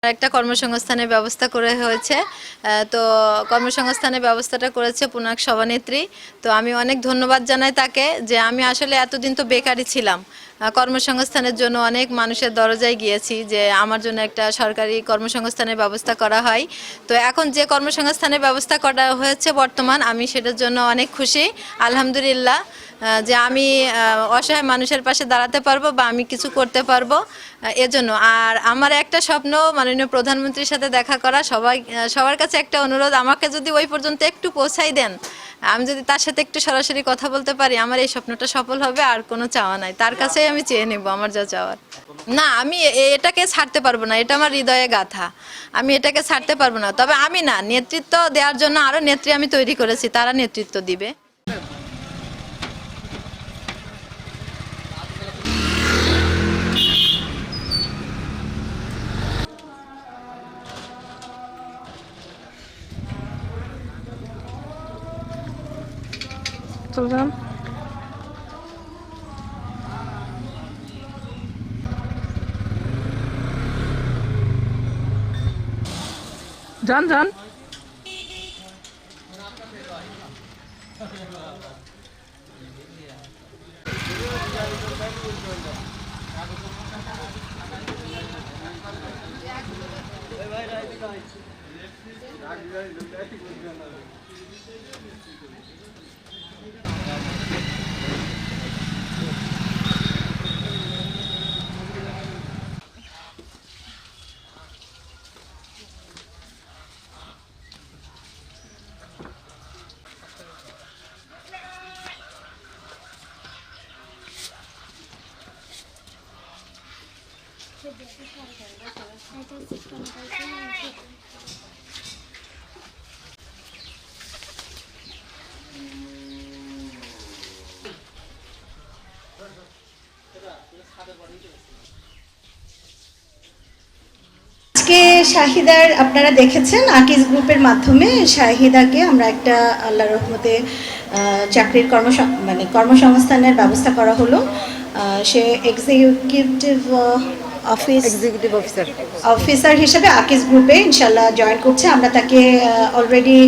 একটা কর্মসংস্থানের ব্যবস্থা করে হয়েছে। তো কর্মসংস্থানের ব্যবস্থাটা করেছে পুনাক সভানেত্রী। তো আমি অনেক ধন্যবাদ জানাই তাকে, যে আমি আসলে এতদিন তো বেকারই ছিলাম। কর্মসংস্থানের জন্য অনেক মানুষের দরজায় গিয়েছি যে আমার জন্য একটা সরকারি কর্মসংস্থানের ব্যবস্থা করা হয়। তো এখন যে কর্মসংস্থানের ব্যবস্থা করা হয়েছে বর্তমান, আমি সেটার জন্য অনেক খুশি, আলহামদুলিল্লাহ, যে আমি অসহায় মানুষের পাশে দাঁড়াতে পারবো বা আমি কিছু করতে পারবো এজন্য। আর আমার একটা স্বপ্ন মাননীয় প্রধানমন্ত্রীর সাথে দেখা করা। সবার কাছে একটা অনুরোধ, আমাকে যদি ওই পর্যন্ত একটু পৌঁছাই দেন, আমি যদি তার সাথে একটু সরাসরি কথা বলতে পারি, আমার এই স্বপ্নটা সফল হবে। আর কোনো চাওয়া নাই, তার কাছেই আমি চেয়ে নেব আমার যা চাওয়ার। না, আমি এটাকে ছাড়তে পারবো না, এটা আমার হৃদয়ে গাথা, আমি এটাকে ছাড়তে পারবো না। তবে আমি না, নেতৃত্ব দেওয়ার জন্য আরও নেত্রী আমি তৈরি করেছি, তারা নেতৃত্ব দিবে। চলে যান। যান যান। আজকে শাহিদার আপনারা দেখেছেন আকিজ গ্রুপের মাধ্যমে শাহিদাকে আমরা একটা আল্লাহর রহমতে চাকরির কর্মসংস্থানের ব্যবস্থা করা হলো। সে এক্সিকিউটিভ অফিসার হিসেবে আকিজ গ্রুপে ইনশাল্লাহ জয়েন করছে। আমরা তাকে অলরেডি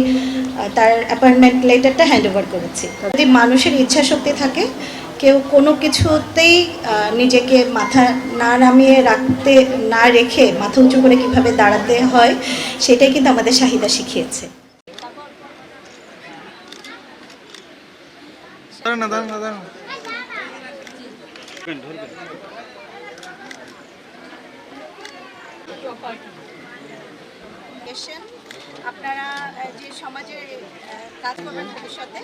তার অ্যাপয়েন্টমেন্ট লেটারটা হ্যান্ড ওভার করেছি। যদি মানুষের ইচ্ছা শক্তি থাকে, কেউ কোনো কিছুতেই নিজেকে মাথা না নামিয়ে রাখতে না রেখে মাথা উঁচু করে কিভাবে দাঁড়াতে হয়, সেটাই কিন্তু আমাদের শাহিদা শিখিয়েছে। আপনারা যে সমাজের কাজ করবেন ভবিষ্যতে,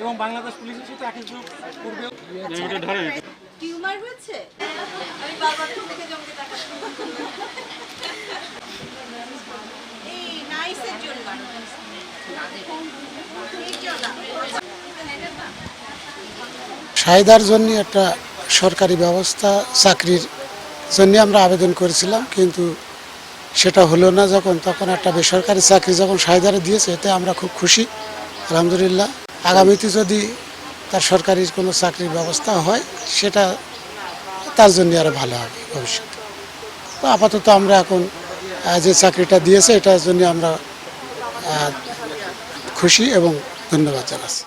এবং বাংলাদেশ পুলিশের সাথে আকিজ গ্রুপ পূর্বেও টিউমার হয়েছে, আমি বারবার থেকে জমকে দেখাচ্ছি এই নাইসের জন্য। শাহিদার জন্য একটা সরকারি ব্যবস্থা চাকরির জন্য আমরা আবেদন করেছিলাম, কিন্তু সেটা হলো না যখন, তখন একটা বেসরকারি চাকরি যখন শাহিদারে দিয়েছে, এতে আমরা খুব খুশি, আলহামদুলিল্লাহ। আগামীতে যদি তার সরকারির কোনো চাকরির ব্যবস্থা হয়, সেটা তার জন্য আরও ভালো হবে ভবিষ্যতে। তো আপাতত আমরা এখন যে চাকরিটা দিয়েছে, এটার জন্য আমরা খুশি এবং ধন্যবাদ জানাচ্ছি।